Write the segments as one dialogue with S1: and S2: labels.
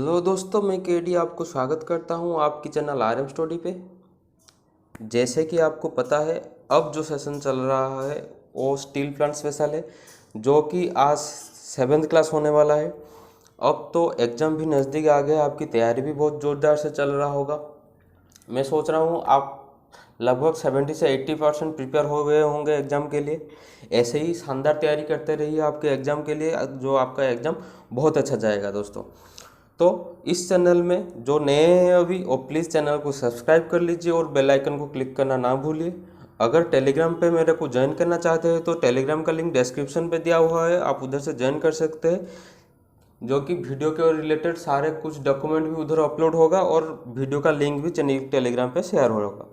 S1: Hello दोस्तों, मैं KD आपको स्वागत करता हूं आपकी चैनल आरएम स्टडी पे। जैसे कि आपको पता है, अब जो सेशन चल रहा है वो स्टील प्लांट स्पेशल है, जो कि आज 7th क्लास होने वाला है। अब तो एग्ज़ाम भी नज़दीक आ गया, आपकी तैयारी भी बहुत ज़ोरदार से चल रहा होगा। मैं सोच रहा हूँ आप लगभग 70 से 80% प्रिपेयर हो गए होंगे एग्ज़ाम के लिए। ऐसे ही शानदार तैयारी करते रहिए आपके एग्ज़ाम के लिए, जो आपका एग्ज़ाम बहुत अच्छा जाएगा दोस्तों। तो इस चैनल में जो नए हैं अभी, वो प्लीज़ चैनल को सब्सक्राइब कर लीजिए और बेल आइकन को क्लिक करना ना भूलिए। अगर टेलीग्राम पे मेरे को ज्वाइन करना चाहते हैं तो टेलीग्राम का लिंक डिस्क्रिप्शन पे दिया हुआ है, आप उधर से ज्वाइन कर सकते हैं। जो कि वीडियो के रिलेटेड सारे कुछ डॉक्यूमेंट भी उधर अपलोड होगा और वीडियो का लिंक भी टेलीग्राम पे शेयर होगा।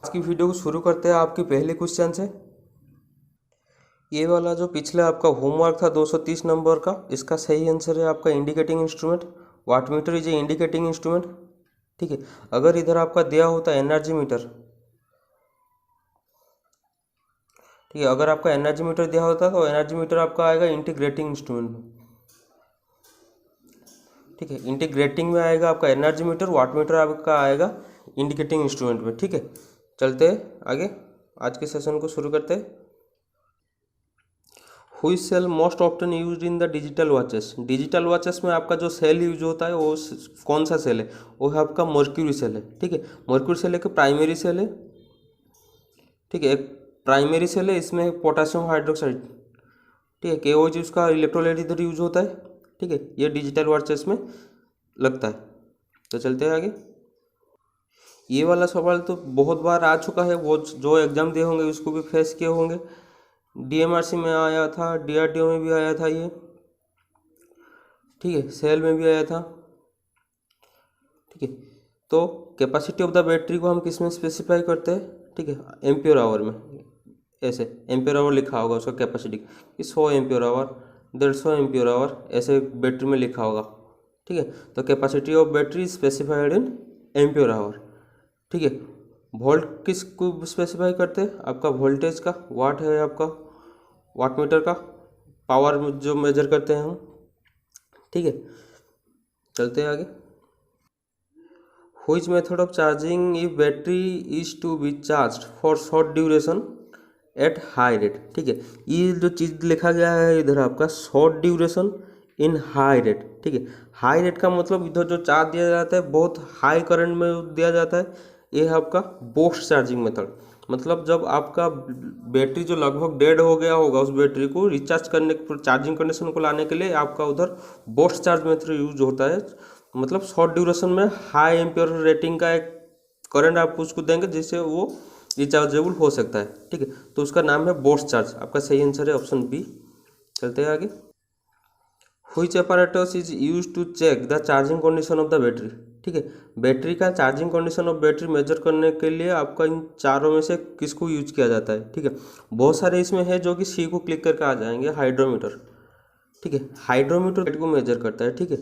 S1: आज की वीडियो को शुरू करते हैं। आपकी पहले क्वेश्चन से, ये वाला जो पिछले आपका होमवर्क था 230 नंबर का, इसका सही आंसर है आपका indicating instrument. Watt meter is a indicating instrument. ठीक है, अगर इधर आपका दिया होता एनर्जी मीटर, ठीक है, अगर आपका एनर्जी मीटर दिया होता तो एनर्जी मीटर आपका आएगा इंटीग्रेटिंग इंस्ट्रूमेंट में। ठीक है, इंटीग्रेटिंग में आएगा आपका एनर्जी मीटर, वाट मीटर आपका आएगा इंडिकेटिंग इंस्ट्रूमेंट में। ठीक है, चलते हैं आगे, आज के सेशन को शुरू करते हैं। हुई cell most often use in the digital watches. Digital watches में आपका जो सेल यूज होता है वो कौन सा सेल है? वो है आपका मर्क्यूरी सेल है। ठीक है, मर्क्यूरी सेल एक प्राइमरी सेल है। ठीक है, एक प्राइमरी सेल है, इसमें पोटेशियम हाइड्रोक्साइड, ठीक है, KOH उसका इलेक्ट्रोलाइट इधर यूज होता है। ठीक है, ये डिजिटल वॉचेस में लगता है। तो चलते हैं आगे। ये वाला सवाल तो बहुत बार आ चुका है, वो जो एग्जाम दिए होंगे उसको भी फेस किए होंगे। DMRC में आया था, DRDO में भी आया था ये। ठीक है, सेल में भी आया था। ठीक है, तो कैपेसिटी ऑफ द बैटरी को हम किस में स्पेसिफाई करते हैं? ठीक है, एम्पियर आवर में। ऐसे एम्पियर आवर लिखा होगा उसका कैपेसिटी कि 100 एम्पियर आवर, 150 एम्पियर आवर, ऐसे बैटरी में लिखा होगा। ठीक है, तो capacity of battery specified in ampere hour. ठीक है, वोल्ट किस को स्पेसिफाई करते हैं? आपका वोल्टेज का, वाट है आपका वाट मीटर का, पावर जो मेजर करते हैं हम। ठीक है, चलते हैं आगे। Which method of charging if battery is to be charge for short duration at high rate. ठीक है, ये जो चीज़ लिखा गया है इधर आपका शॉर्ट ड्यूरेशन इन हाई रेट। ठीक है, हाई रेट का मतलब इधर जो चार्ज दिया जाता है बहुत हाई करंट में दिया जाता है। ये है आपका बोस्ट चार्जिंग मेथड। मतलब जब आपका बैटरी जो लगभग डेड हो गया होगा, उस बैटरी को रिचार्ज करने, चार्जिंग कंडीशन को लाने के लिए आपका उधर बोस्ट चार्ज मेथड यूज होता है। मतलब शॉर्ट ड्यूरेशन में हाई एम्पियर रेटिंग का एक करंट आप उसको देंगे जिससे वो रिचार्जेबल हो सकता है। ठीक है, तो उसका नाम है बोस्ट चार्ज। आपका सही आंसर है ऑप्शन बी। चलते हैं आगे। Which apparatus is use to check the charging condition of the battery. ठीक है, बैटरी का charging condition of battery measure करने के लिए आपका इन चारों में से किसको यूज किया जाता है? ठीक है, बहुत सारे इसमें है जो कि सी को क्लिक करके आ जाएंगे। हाइड्रोमीटर। ठीक है, हाइड्रोमीटर को मेजर करता है। ठीक है,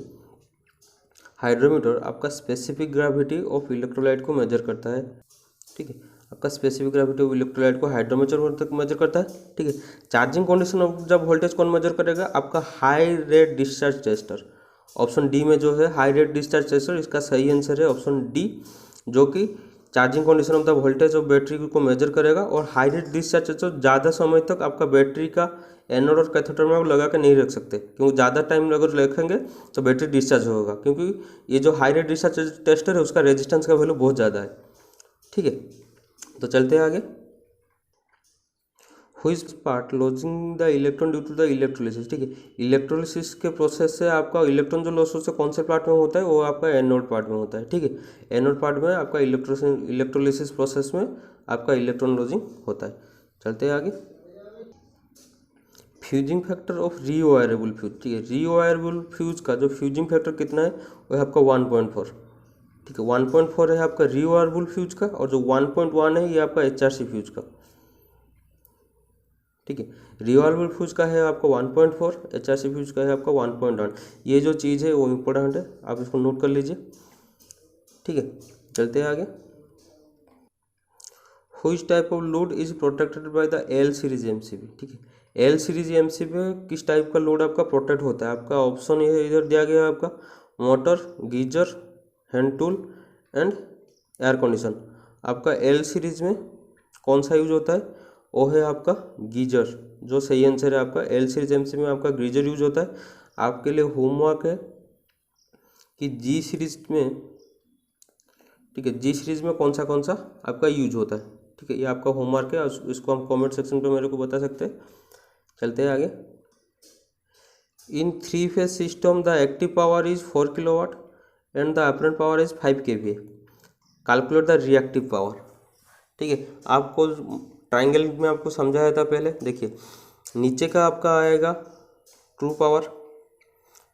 S1: हाइड्रोमीटर आपका स्पेसिफिक ग्रेविटी ऑफ इलेक्ट्रोलाइट को मेजर करता है। ठीक है, आपका स्पेसिफिक ग्रेविटी ऑफ इलेक्ट्रोलाइट को हाइड्रोमीटर मेजर करता है। ठीक है, चार्जिंग कंडीशन ऑफ जब वोल्टेज कौन मेजर करेगा? आपका high rate discharge tester. Option D में जो है हाई रेट डिस्चार्ज टेस्टर, इसका सही आंसर है ऑप्शन डी, जो कि charging condition of the voltage of battery को मेजर करेगा। और हाई रेट डिस्चार्ज टेस्टर ज़्यादा समय तक आपका बैटरी का एनोड और कैथोड में आप लगा के नहीं रख सकते, क्योंकि ज़्यादा टाइम अगर रखेंगे तो बैटरी डिस्चार्ज होगा, क्योंकि ये जो हाई रेट डिस्चार्ज टेस्टर है उसका रेजिस्टेंस का वैल्यू बहुत ज़्यादा है। ठीक है, तो चलते हैं आगे। Which part losing the electron due to the electrolysis. ठीक है, इलेक्ट्रोलिसिस के प्रोसेस से आपका इलेक्ट्रॉन जो लॉस होता है कौन से पार्ट में होता है? वो आपका एनोड पार्ट में होता है। ठीक है, एनोड पार्ट में आपका इलेक्ट्रोलिसिस प्रोसेस में आपका इलेक्ट्रॉन लॉसिंग होता है। चलते हैं आगे। Fusing factor of rewirable fuse. ठीक है, रीवायरेबल फ्यूज का जो फ्यूजिंग फैक्टर कितना है वो है आपका 1.4। ठीक है, 1.4 है आपका रीवायरेबल फ्यूज का, और जो 1.1 है ये आपका HRC फ्यूज का। ठीक है, रिवाल्वर फ्यूज का है आपका 1.4, HRC फ्यूज का है आपका 1.1। ये जो चीज़ है वो इम्पोर्टेंट है, आप इसको नोट कर लीजिए। ठीक है, चलते हैं आगे। Which type of load is protected by the L series MCB। ठीक है, L सीरीज MCB में किस टाइप का लोड आपका प्रोटेक्ट होता है? आपका ऑप्शन ये इधर दिया गया है आपका motor, geyser, hand tool and air condition. आपका एल सीरीज में कौन सा यूज होता है? वो है आपका गीजर, जो सही आंसर है आपका। एल सीरीज एमसी में आपका गीजर यूज होता है। आपके लिए होमवर्क है कि जी सीरीज में, ठीक है, जी सीरीज में कौन सा आपका यूज होता है, ठीक है, ये आपका होमवर्क है। इसको हम कमेंट सेक्शन पे मेरे को बता सकते हैं। चलते हैं आगे। इन 3 phase system the active power is 4 kilowatt and the apparent power is 5 kVA। Calculate the reactive power. ठीक है, आपको ट्राइंगल में आपको समझाया था पहले। देखिए, नीचे का आपका आएगा ट्रू पावर,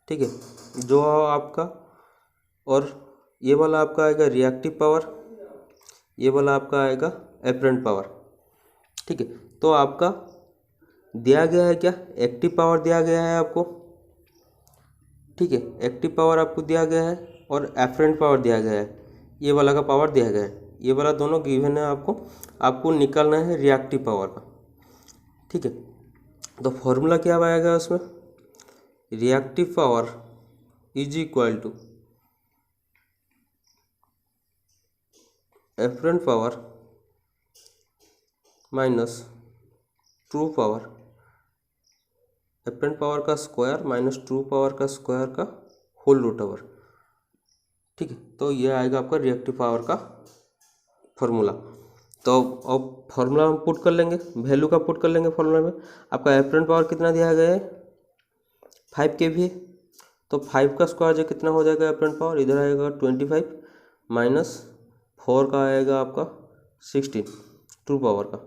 S1: ठीक है, जो आपका, और ये वाला आपका आएगा रिएक्टिव पावर, ये वाला आपका आएगा अपरेंट पावर। ठीक है, तो आपका दिया गया है क्या? एक्टिव पावर दिया गया है आपको, ठीक है, एक्टिव पावर आपको दिया गया है और अपरेंट पावर दिया गया है। ये वाला का पावर दिया गया है, ये वाला दोनों गिवन है आपको निकालना है रिएक्टिव पावर का। ठीक है, तो फॉर्मूला क्या आएगा उसमें? Reactive power is equal to apparent power minus true power, apparent power का स्क्वायर माइनस ट्रू पावर का स्क्वायर का होल रूट ओवर। ठीक है, तो ये आएगा आपका रिएक्टिव पावर का फॉर्मूला। तो अब फॉर्मूला हम पुट कर लेंगे, वैल्यू का पुट कर लेंगे फॉर्मूला में। आपका अपरेंट पावर कितना दिया गया है? 5 kVA। तो 5 का स्क्वायर जो कितना हो जाएगा अपरेंट पावर? इधर आएगा 25 माइनस 4 का आएगा आपका 16 ट्रू पावर का।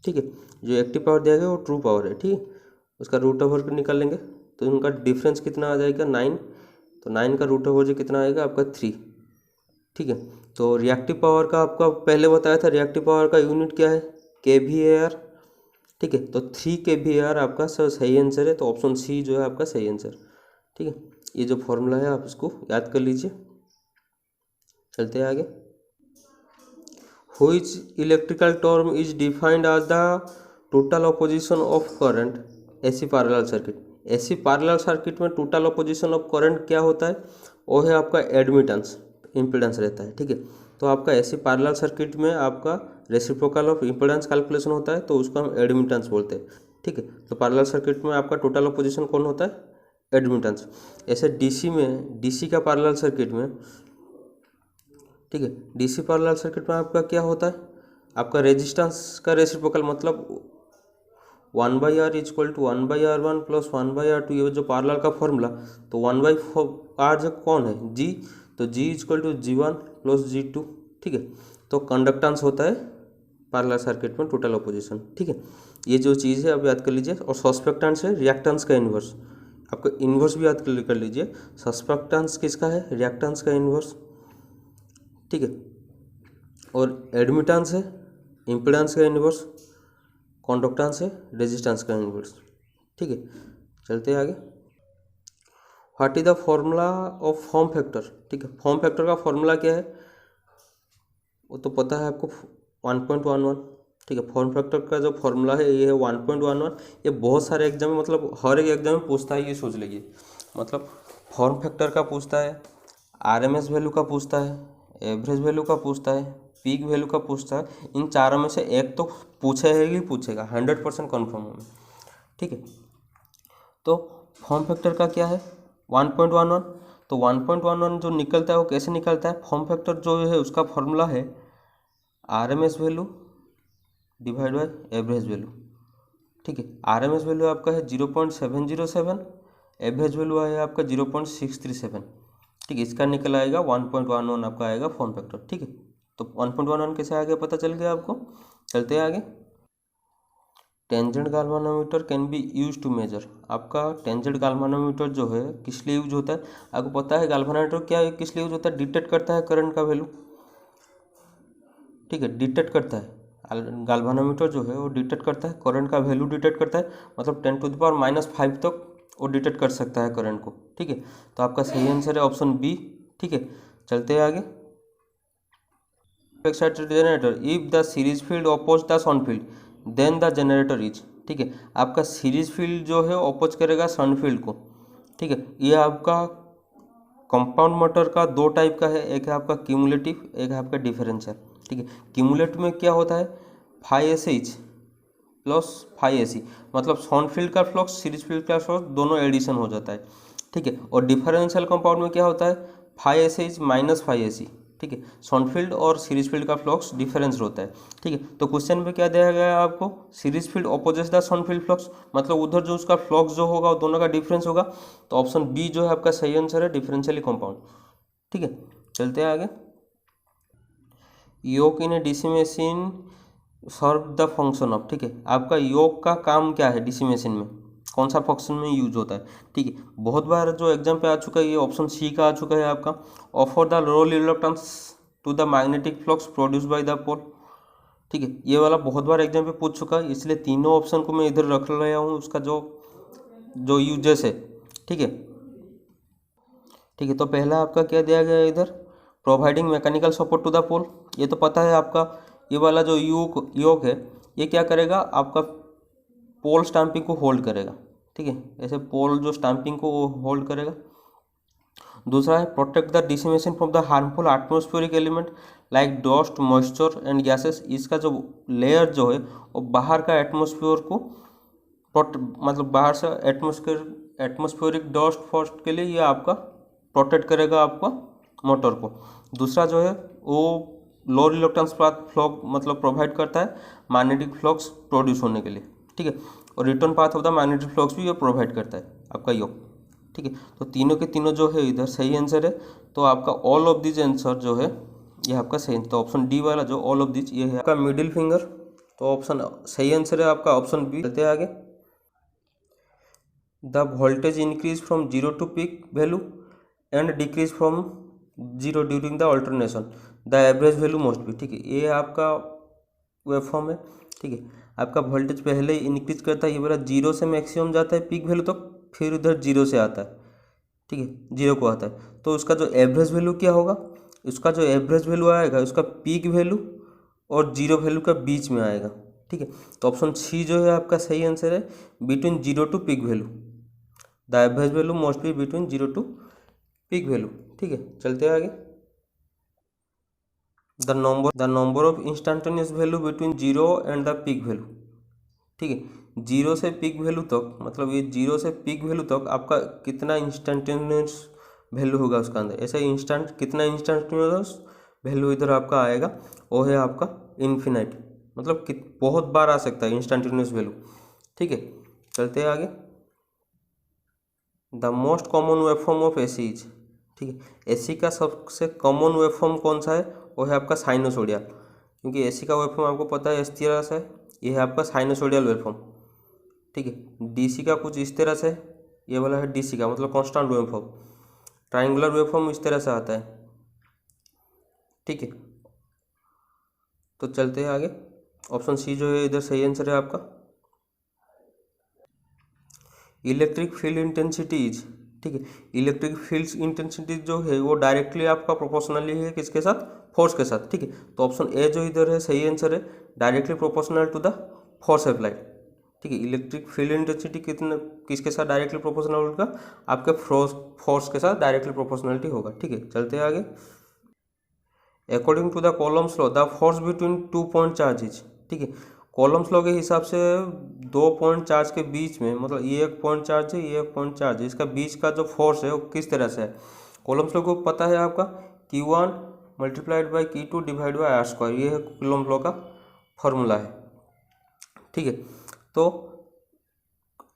S1: ठीक है, जो एक्टिव पावर दिया गया वो ट्रू पावर है। ठीक है, उसका रूट ओवर निकाल लेंगे, तो उनका डिफरेंस कितना आ जाएगा? 9। तो 9 का रूट ओवर जो कितना आएगा आपका 3। ठीक है, तो रिएक्टिव पावर का आपका पहले बताया था, रिएक्टिव पावर का यूनिट क्या है? kVAR। ठीक है, तो 3 kVAR आपका सही आंसर है। तो ऑप्शन सी जो है आपका सही आंसर। ठीक है, ये जो फॉर्मूला है आप इसको याद कर लीजिए। चलते हैं आगे। Which electrical term is defined as the total opposition of current AC parallel circuit। AC parallel circuit में total opposition of current क्या होता है? वो है आपका एडमिटेंस, इम्पिडेंस रहता है। ठीक है, तो आपका AC parallel circuit में आपका रेसिप्रोकल ऑफ इम्पिडेंस कैलकुलेशन होता है, तो उसको हम एडमिटेंस बोलते हैं। ठीक है, तो पैरेलल सर्किट में आपका टोटल ऑपोजिशन कौन होता है? एडमिटेंस। ऐसे डीसी में, डीसी का पैरेलल सर्किट में, ठीक है, डीसी पैरेलल सर्किट में आपका क्या होता है? आपका रेजिस्टेंस का रेसिप्रोकल, मतलब 1/R equal to 1/R1 plus 1/R2। ये जो पैरेलल का फॉर्मूला, तो 1/R जो कौन है? जी। तो जी equal to G1 plus G2। ठीक है, तो कंडक्टेंस होता है पैरेलल सर्किट में टोटल ऑपोजिशन। ठीक है, ये जो चीज़ है आप याद कर लीजिए। और सस्पेक्टेंस है रिएक्टेंस का इन्वर्स, आपका इन्वर्स भी याद कर लीजिए। सस्पेक्टेंस किसका है? रिएक्टेंस का इन्वर्स। ठीक है, और एडमिटेंस है इम्पिडेंस का इन्वर्स, कंडक्टेंस है रेजिस्टेंस का इन्वर्स। ठीक है, चलते हैं आगे। What is the formula of form factor? ठीक है, फॉर्म फैक्टर का फॉर्मूला क्या है वो तो पता है आपको, 1.11। ठीक है, फॉर्म फैक्टर का जो फॉर्मूला है ये है 1.11। ये बहुत सारे एग्जाम में, मतलब हर एक एग्जाम में पूछता है, ये सोच लीजिए। मतलब फॉर्म फैक्टर का पूछता है, आरएमएस वैल्यू का पूछता है, एवरेज वैल्यू का पूछता है, पीक वैल्यू का पूछता है। इन चारों में से एक तो पूछेगा ही पूछेगा, 100% कन्फर्म है। ठीक है, तो फॉर्म फैक्टर का क्या है? 1.11। तो 1.11 जो निकलता है वो कैसे निकलता है? फॉर्म फैक्टर जो है उसका फॉर्मूला है RMS value divide by average value. ठीक है, आरएमएस वैल्यू आपका है 0.707, एवरेज वैल्यू है आपका 0.637। ठीक है, इसका निकल आएगा 1.11 आपका आएगा फॉर्म फैक्टर। ठीक है, तो 1.11 कैसे आ गया पता चल गया आपको। चलते हैं आगे। Tangent galvanometer can be use to measure. आपका टेंजेंट गाल्वानोमीटर जो है किस लिए यूज होता है? आपको पता है गाल्वानोमीटर क्या किस लिए यूज होता है? डिटेक्ट करता है करंट का वैल्यू। ठीक है, डिटेक्ट करता है। गाल्वानोमीटर जो है वो डिटेक्ट करता है करंट का वैल्यू, डिटेक्ट करता है, मतलब 10⁻⁵ तक वो डिटेक्ट कर सकता है करंट को। ठीक है, तो आपका सही आंसर है ऑप्शन बी। ठीक है, चलते हैं आगे। Excited generator if the series field oppose the shunt field then the generator is. ठीक है, आपका सीरीज फील्ड जो है अपोज करेगा सन फील्ड को। ठीक है, ये आपका कंपाउंड मोटर का दो टाइप का है, एक है आपका क्यूमुलेटिव, एक है आपका डिफरेंशियल। ठीक है, क्यूमुलेटिव में क्या होता है, 5SH प्लस 5AC, मतलब शॉर्ट फील्ड का फ्लक्स सीरीज फील्ड का फ्लक्स दोनों एडिशन हो जाता है। ठीक है, और डिफरेंशियल कंपाउंड में क्या होता है, 5SH माइनस 5AC। ठीक है, शॉर्ट फील्ड और सीरीज फील्ड का फ्लक्स डिफरेंस होता है। ठीक है, तो क्वेश्चन में क्या दिया गया है आपको, series field opposite the short field flux, मतलब उधर जो उसका फ्लक्स जो होगा वो दोनों का डिफरेंस होगा। तो ऑप्शन बी जो है आपका सही आंसर है, डिफरेंशियली कंपाउंड। ठीक है, चलते हैं आगे। Yoke in a DC machine serve the function of. ठीक है, आपका योग का काम क्या है डीसी मशीन में, कौन सा फंक्शन में यूज होता है। ठीक है, बहुत बार जो एग्जाम पे आ चुका है, ये ऑप्शन सी का आ चुका है आपका, offer the low reluctance to the magnetic flux produce by the pole. ठीक है, ये वाला बहुत बार एग्जाम पे पूछ चुका है, इसलिए तीनों ऑप्शन को मैं इधर रख रहा हूँ, उसका जो जो यूजेस है। ठीक है, ठीक है, तो पहला आपका क्या दिया गया है इधर, providing mechanical support to the pole. ये तो पता है आपका, ये वाला जो योग है ये क्या करेगा, आपका पोल स्टैंपिंग को होल्ड करेगा। ठीक है, ऐसे पोल जो स्टैंपिंग को होल्ड करेगा। दूसरा है protect the DC machine from the harmful atmospheric element like dust moisture and gases. इसका जो लेयर जो है वो बाहर का एटमॉस्फेयर को मतलब बाहर से एटमॉस्फेरिक डस्ट फर्स्ट के लिए ये आपका प्रोटेक्ट करेगा आपका मोटर को। दूसरा जो है वो लो रिलक्टेंस पाथ फ्लक्स मतलब प्रोवाइड करता है मैग्नेटिक फ्लक्स प्रोड्यूस होने के लिए। ठीक है, और return path of the magnetic flux भी ये प्रोवाइड करता है आपका योग। ठीक है, तो तीनों के तीनों जो है इधर सही आंसर है। तो आपका ऑल ऑफ दिस आंसर जो है ये आपका सही, तो ऑप्शन डी वाला जो ऑल ऑफ दिस ये है आपका मिडिल फिंगर। तो ऑप्शन सही आंसर है आपका ऑप्शन बी। चलते हैं आगे। The voltage increase from zero to peak value and decrease from zero during the alternation, the average value must be. ठीक है, ये आपका वेवफॉर्म है। ठीक है, आपका वोल्टेज पहले इंक्रीज करता है, ये वाला जीरो से मैक्सिमम जाता है पीक वैल्यू तक, फिर उधर जीरो से आता है। ठीक है, जीरो को आता है, तो उसका जो एवरेज वैल्यू क्या होगा, उसका जो एवरेज वैल्यू आएगा उसका पीक वैल्यू और जीरो वैल्यू का बीच में आएगा। ठीक है, तो ऑप्शन सी जो है आपका सही आंसर है, between zero to peak value, the average value must be between zero to peak value. ठीक है, चलते हैं आगे। The number of instantaneous value between zero and the peak value. ठीक है, जीरो से पीक वैल्यू तक, मतलब ये जीरो से पीक वैल्यू तक आपका कितना इंस्टेंटेनियस वैल्यू होगा उसका अंदर, ऐसे इंस्टेंट कितना इंस्टेंटेनियस वैल्यू इधर आपका आएगा, वो है आपका इन्फिनाइट, मतलब बहुत बार आ सकता है इंस्टेंटेनियस वैल्यू। ठीक है, चलते हैं आगे। The most common waveform of AC is. ठीक है, एसी का सबसे कॉमन वेवफॉर्म कौन सा है, वो है आपका साइनोसोडियल, क्योंकि एसी का वेवफॉर्म आपको पता है इस तरह से है, ये है आपका साइनोसोडियल वेवफॉर्म। ठीक है, डीसी का कुछ इस तरह से, ये वाला है डीसी का मतलब कांस्टेंट वेवफॉर्म, ट्रायंगुलर वेवफॉर्म इस तरह से आता है। ठीक है, तो चलते हैं आगे। ऑप्शन सी जो है इधर सही आंसर है आपका। Electric field intensity is. ठीक है, इलेक्ट्रिक फील्ड इंटेंसिटी जो है वो डायरेक्टली आपका प्रोपोर्शनली है किसके साथ, फोर्स के साथ। ठीक है, तो ऑप्शन ए जो इधर है सही आंसर है, directly proportional to the force applied. ठीक है, इलेक्ट्रिक फील्ड इंटेंसिटी कितना किसके साथ डायरेक्टली प्रोपोर्शनल होगा, आपके फोर्स के साथ डायरेक्टली प्रोपोर्शनलिटी होगा। ठीक है, चलते हैं आगे। According to the Coulomb's law the force between two point charge is. ठीक है, कॉलम्स लॉ के हिसाब से दो पॉइंट चार्ज के बीच में, मतलब ये एक पॉइंट चार्ज है, ये एक पॉइंट चार्ज है, इसका बीच का जो फोर्स है वो किस तरह से है। कॉलम्स लॉ को पता है आपका, Q1 multiplied by Q2 divide by R square, ये है कॉलम्स लॉ का फॉर्मूला है। ठीक है, तो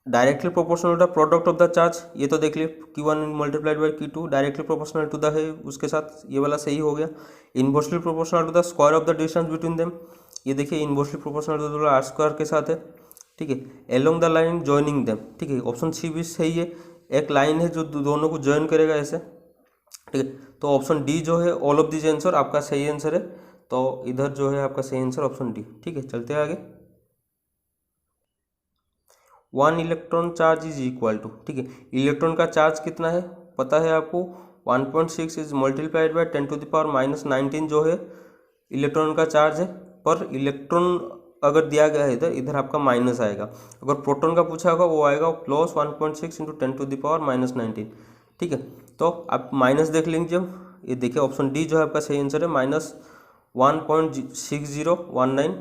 S1: directly proportional to the product of the charge, ये तो देख लिए Q1 multiplied by Q2 directly proportional to the है उसके साथ, ये वाला सही हो गया। Inversely proportional to the square of the distance between them, ये देखिए inversely proportional to the R square के साथ है। ठीक है, along the line joining them. ठीक है, ऑप्शन सी भी सही है, एक लाइन है जो दोनों को ज्वाइन करेगा ऐसे। ठीक है, तो ऑप्शन डी जो है ऑल ऑफ दिस आंसर आपका सही आंसर है, तो इधर जो है आपका सही आंसर ऑप्शन डी। ठीक है, चलते हैं आगे। 1 electron charge is equal to. ठीक है, इलेक्ट्रॉन का चार्ज कितना है पता है आपको, 1.6 इज मल्टीप्लाइड बाई 10⁻⁻19 जो है इलेक्ट्रॉन का चार्ज है, पर इलेक्ट्रॉन अगर दिया गया है इधर, इधर आपका माइनस आएगा। अगर प्रोटॉन का पूछा होगा वो आएगा प्लस 1.6 इंटू 10⁻⁻19। ठीक है। तो आप माइनस देख लीजिए, ये देखिए ऑप्शन डी जो है आपका सही आंसर है, -1.6019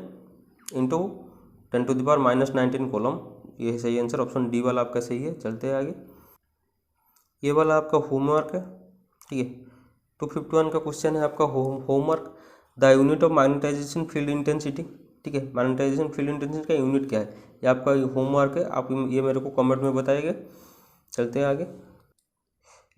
S1: इंटू 10⁻−19 कॉलम, ये सही आंसर ऑप्शन डी वाला आपका सही है। चलते हैं आगे, ये वाला आपका होमवर्क है, ठीक है। 251 का क्वेश्चन है आपका homework, the unit of magnetization field intensity, ठीक है। मैग्नेटाइजेशन फील्ड इंटेंसिटी का यूनिट क्या है, ये आपका होमवर्क है, आप ये मेरे को कमेंट में बताइएगा। चलते हैं आगे,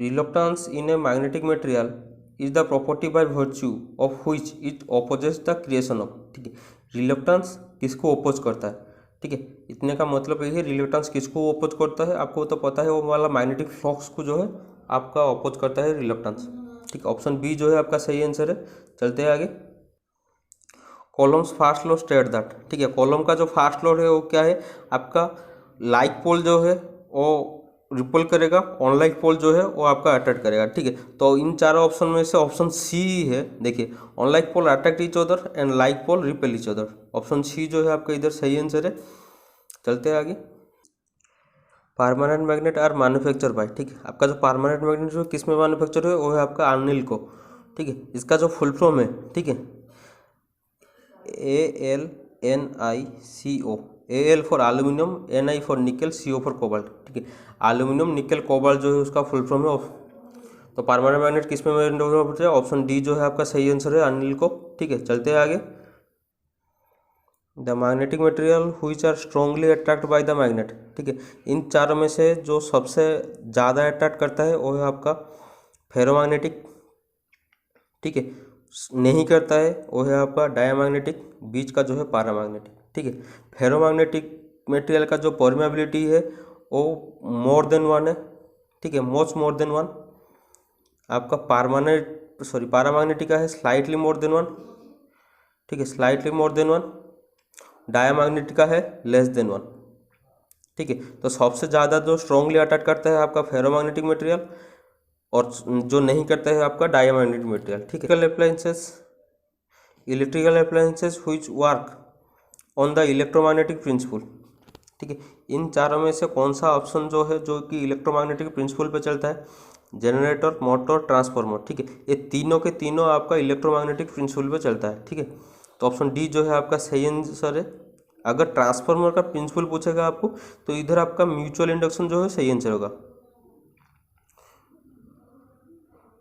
S1: reluctance in a magnetic material is the property by virtue of which it opposes the creation of, ठीक है। रिलक्टेंस किसको अपोज करता है, ठीक है, इतने का मतलब ये है, रिलक्टेंस किसको अपोज करता है, आपको तो पता है, वो वाला मैग्नेटिक फ्लक्स को जो है आपका अपोज करता है रिलक्टेंस, ठीक है। ऑप्शन बी जो है आपका सही आंसर है। चलते हैं आगे, columns fast law state that, ठीक है। कॉलम का जो फास्ट लॉ है वो क्या है आपका, लाइक पोल जो है वो रिपल करेगा, ऑन लाइक पोल जो है वो आपका अट्रैक्ट करेगा, ठीक है। तो इन चारों ऑप्शन में से ऑप्शन सी है, देखिए on like pole attract each other and like pole repel each other, option C जो है आपका इधर सही आंसर है। चलते हैं आगे, permanent magnet are manufacture by, ठीक है। आपका जो परमानेंट मैग्नेट जो किस में मैन्युफैक्चर है वो है आपका आर्निल को, ठीक है। इसका जो फुल फॉर्म है, ठीक है, ALNICO, AL for aluminium, NI for निकल, CO फॉर कोबाल्ट, ठीक है। एल्यूमिनियम निकल कोबाल्ट जो है उसका फुल फॉर्म है। तो परमानेंट मैग्नेट किस में मैन्युफैक्चर है, ऑप्शन डी जो है आपका सही आंसर है, अनिल को, ठीक है। चलते हैं आगे, the magnetic material which are strongly attract by the magnet, ठीक है। इन चारों में से जो सबसे ज़्यादा अट्रैक्ट करता है वो है आपका फेरोमैग्नेटिक, ठीक है। नहीं करता है वो है आपका डायमैग्नेटिक, बीच का जो है पैरामैग्नेटिक, ठीक है। फेरोमैग्नेटिक मटेरियल का जो परमेबिलिटी है वो मोर देन 1 है, ठीक है, मच मोर देन 1। आपका पैरामैग्नेटिक का है स्लाइटली मोर देन 1, ठीक है, स्लाइटली मोर देन 1। डायमैग्नेटिक का है लेस देन 1, ठीक है। तो सबसे ज़्यादा जो स्ट्रांगली अटैक करता है आपका फेरोमैग्नेटिक मटेरियल, और जो नहीं करता है आपका डायमैग्नेटिक मटेरियल, ठीक है। Electrical appliances which work on the electromagnetic principle, ठीक है। इन चारों में से कौन सा ऑप्शन जो है जो कि इलेक्ट्रोमैग्नेटिक प्रिंसिपल पे चलता है, जनरेटर, मोटर, ट्रांसफार्मर, ठीक है। ये तीनों के तीनों आपका इलेक्ट्रोमैग्नेटिक प्रिंसिपल पे चलता है, ठीक है। तो ऑप्शन डी जो है आपका सही आंसर है। अगर ट्रांसफार्मर का प्रिंसिपल पूछेगा आपको तो इधर आपका म्यूचुअल इंडक्शन जो है सही आंसर होगा,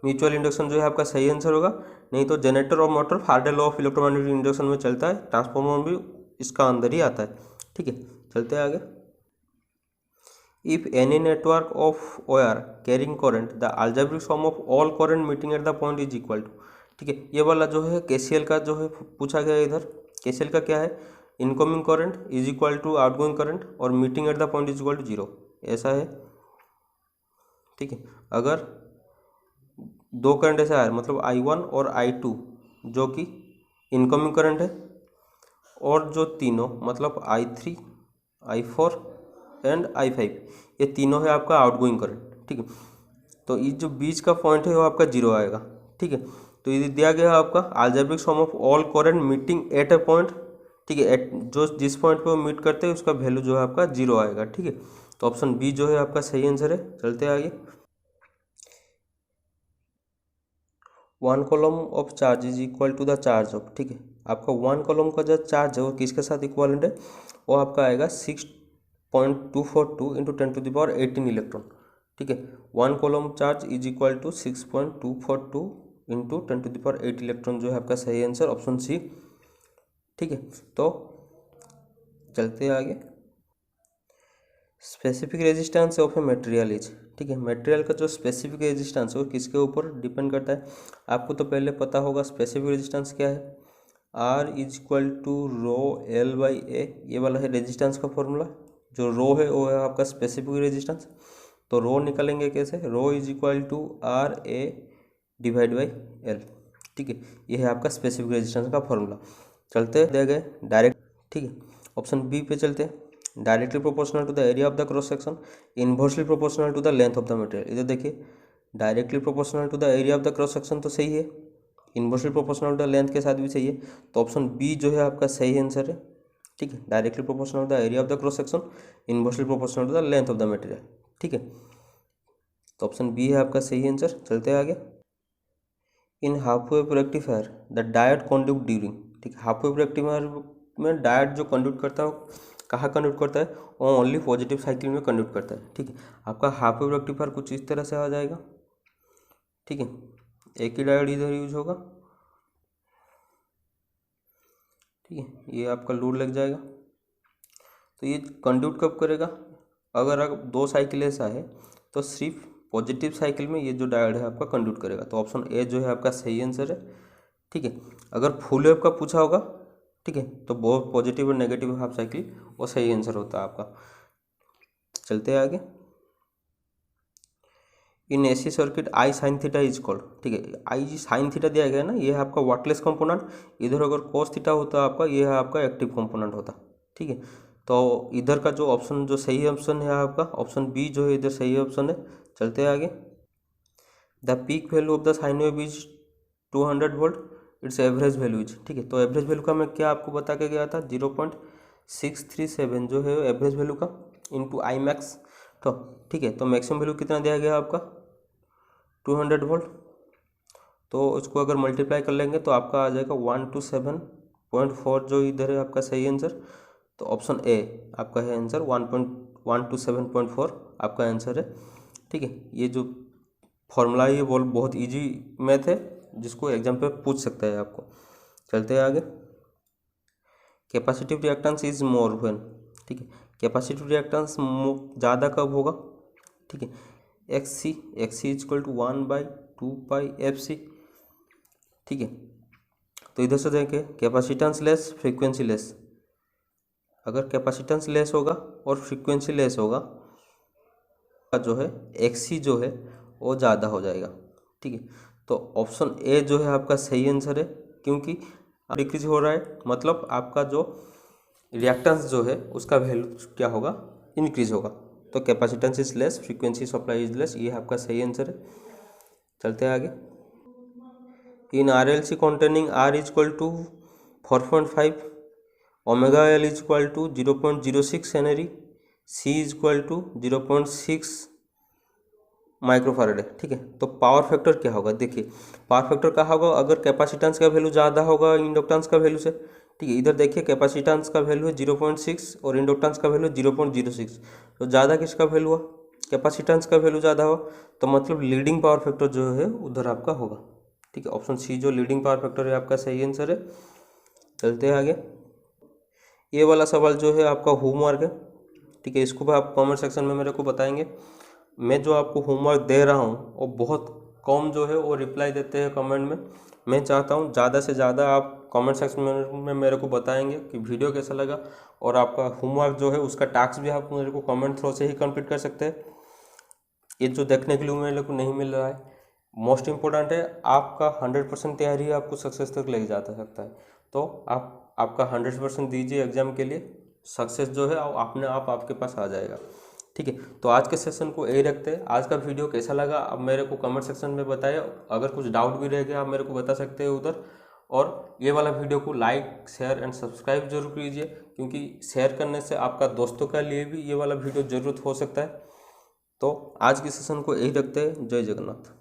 S1: म्यूचुअल इंडक्शन जो है आपका सही आंसर होगा। नहीं तो जनरेटर और motor Faraday law of electromagnetic induction में चलता है, ट्रांसफार्मर भी इसका अंदर ही आता है, ठीक है। चलते हैं आगे, if any network of wire carrying current the algebraic sum of all current meeting at the point is equal to, ठीक है। ये वाला जो है केसीएल का जो है पूछा गया इधर, केसीएल का क्या है, incoming current is equal to outgoing current और meeting at the point is equal to 0, ऐसा है, ठीक है। अगर दो करंट ऐसे आ रहे मतलब I1 और I2 जो कि इनकमिंग करंट है, और जो तीनों मतलब I3, I4 एंड I5 ये तीनों है आपका आउटगोइंग करंट, ठीक है। तो ये जो बीच का पॉइंट है वो आपका 0 आएगा, ठीक है। तो ये दिया गया है आपका algebraic sum of all current meeting at a point, ठीक है, एट जो जिस पॉइंट पे वो मीट करते हैं उसका वैल्यू जो है आपका 0 आएगा, ठीक है। तो ऑप्शन बी जो है आपका सही आंसर है। चलते हैं आगे, 1 coulomb of charge is equal to the charge of, ठीक है। आपका 1 कॉलम का जो चार्ज है वो किसके साथ इक्वलेंट है, वो आपका आएगा 6.242 इंटू 10⁻18 इलेक्ट्रॉन, ठीक है। 1 coulomb charge is equal to 6.242 into 10⁻8 electron जो है आपका सही आंसर ऑप्शन सी, ठीक है। तो चलते हैं आगे, specific resistance of a material is, ठीक है। मटेरियल का जो स्पेसिफिक रेजिस्टेंस है वो किसके ऊपर डिपेंड करता है, आपको तो पहले पता होगा स्पेसिफिक रेजिस्टेंस क्या है, R is equal to rho L by A, ये वाला है रेजिस्टेंस का फॉर्मूला। जो रो है वो है आपका स्पेसिफिक रेजिस्टेंस, तो रो निकालेंगे कैसे, rho is equal to RA divide by L, ठीक है। ये है आपका स्पेसिफिक रेजिस्टेंस का फॉर्मूला। चलते दे गए डायरेक्ट, ठीक है। ऑप्शन बी पे चलते हैं, directly proportional to the area of the cross section, inversely proportional to the length of the material. इधर देखिए directly proportional to the area of the cross section तो सही है, inversely proportional to the length के साथ भी सही है, तो ऑप्शन बी जो है आपका सही आंसर है, ठीक है। Directly proportional to the area of the cross section, inversely proportional to the length of the material, ठीक है। तो ऑप्शन बी है आपका सही आंसर। चलते हैं आगे। In half wave rectifier the diode conduct during, ठीक है, हाफ वेव रेक्टिफायर में डायोड जो कंडक्ट करता है कहाँ कंडक्ट करता है, वो ओनली पॉजिटिव साइकिल में कंडक्ट करता है, ठीक है। आपका हाफ वेव रेक्टिफायर कुछ इस तरह से आ जाएगा, ठीक है, एक ही डायोड इधर यूज होगा, ठीक है, ये आपका लोड लग जाएगा। तो ये कंडक्ट कब करेगा, अगर दो साइकिल ऐसा है तो सिर्फ पॉजिटिव साइकिल में ये जो डायोड है आपका कंडक्ट करेगा। तो ऑप्शन ए जो है आपका सही आंसर है, ठीक है। अगर फुल वेव का पूछा होगा, ठीक है, तो बहुत पॉजिटिव और नेगेटिव हाफ साइकिल वो सही आंसर होता है आपका। चलते हैं आगे। In AC circuit I sine theta is called, ठीक है, आई साइन थीटा दिया गया है ना, ये है आपका वाटलेस कंपोनेंट। इधर अगर कोस थीटा होता आपका, ये है आपका एक्टिव कंपोनेंट होता, ठीक है। तो इधर का जो ऑप्शन जो सही ऑप्शन है आपका ऑप्शन बी जो है इधर सही ऑप्शन है। चलते हैं आगे। The peak value of the sine wave is 200 volt, it's average value is, ठीक है। तो एवरेज वैल्यू का मैं क्या आपको बता के गया था, 0.637 जो है एवरेज वैल्यू का इंटू आई मैक्स, तो ठीक है। तो मैक्सिमम वैल्यू कितना दिया गया आपका 200 वोल्ट, तो इसको अगर मल्टीप्लाई कर लेंगे तो आपका आ जाएगा 127.4 जो इधर है आपका सही आंसर। तो ऑप्शन ए आपका है आंसर 127.4 आपका आंसर है, ठीक है। ये जो फॉर्मूला है ये बहुत इजी मैथ है, जिसको एग्जाम पे पूछ सकता है आपको। चलते हैं आगे। Capacitive reactance is more when, ठीक है, कैपेसिटिव रिएक्टेंस ज़्यादा कब होगा, ठीक है, x C equal to 1/2πfc, ठीक है। तो इधर से देखें कैपेसिटेंस लेस फ्रीक्वेंसी लेस, अगर कैपेसिटेंस लेस होगा और फ्रीक्वेंसी लेस होगा जो है एक्सी जो है वो ज़्यादा हो जाएगा, ठीक है। तो ऑप्शन ए जो है आपका सही आंसर है, क्योंकि डिक्रीज हो रहा है मतलब आपका जो रिएक्टेंस जो है उसका वैल्यू क्या होगा, इंक्रीज होगा। तो capacitance is less, frequency supply is less, ये आपका सही आंसर है। चलते हैं आगे। In R L C containing R is equal to 4.5, omega L is equal to 0.06 henry, C is equal to 0.6 microfarad है, ठीक है। तो पावर फैक्टर क्या होगा, देखिए पावर फैक्टर क्या होगा अगर कैपेसिटेंस का वैल्यू ज़्यादा होगा इंडक्टेंस का वैल्यू से, ठीक है। इधर देखिए कैपेसिटेंस का वैल्यू है 0.6 और इंडक्टेंस का वैल्यू 0.06, तो ज़्यादा किसका वैल्यू हुआ, कैपेसिटेंस का वैल्यू ज़्यादा हुआ, तो मतलब लीडिंग पावर फैक्टर जो है उधर आपका होगा, ठीक है। ऑप्शन सी जो लीडिंग पावर फैक्टर है आपका सही आंसर है। चलते हैं आगे। ये वाला सवाल जो है आपका होमवर्क है, ठीक है, इसको भी आप कमेंट सेक्शन में मेरे को बताएंगे। मैं जो आपको होमवर्क दे रहा हूँ वो बहुत कम जो है वो रिप्लाई देते हैं कमेंट में। मैं चाहता हूँ ज़्यादा से ज़्यादा आप कमेंट सेक्शन में मेरे को बताएंगे कि वीडियो कैसा लगा, और आपका होमवर्क जो है उसका टास्क भी आप मेरे को कमेंट थ्रू से ही कंप्लीट कर सकते हैं। ये जो देखने के लिए मेरे को नहीं मिल रहा है, मोस्ट इम्पोर्टेंट है, आपका 100% तैयारी आपको सक्सेस तक ले जा सकता है। तो आप आपका 100% दीजिए एग्जाम के लिए, सक्सेस जो है अपने आप आपके पास आ जाएगा, ठीक है। तो आज के सेशन को यही रखते हैं। आज का वीडियो कैसा लगा अब मेरे को कमेंट सेक्शन में बताइए, अगर कुछ डाउट भी रह गया आप मेरे को बता सकते हैं उधर। और ये वाला वीडियो को लाइक शेयर एंड सब्सक्राइब जरूर कीजिए, क्योंकि शेयर करने से आपका दोस्तों के लिए भी ये वाला वीडियो ज़रूरत हो सकता है। तो आज के सेशन को यही रखते हैं। जय जगन्नाथ।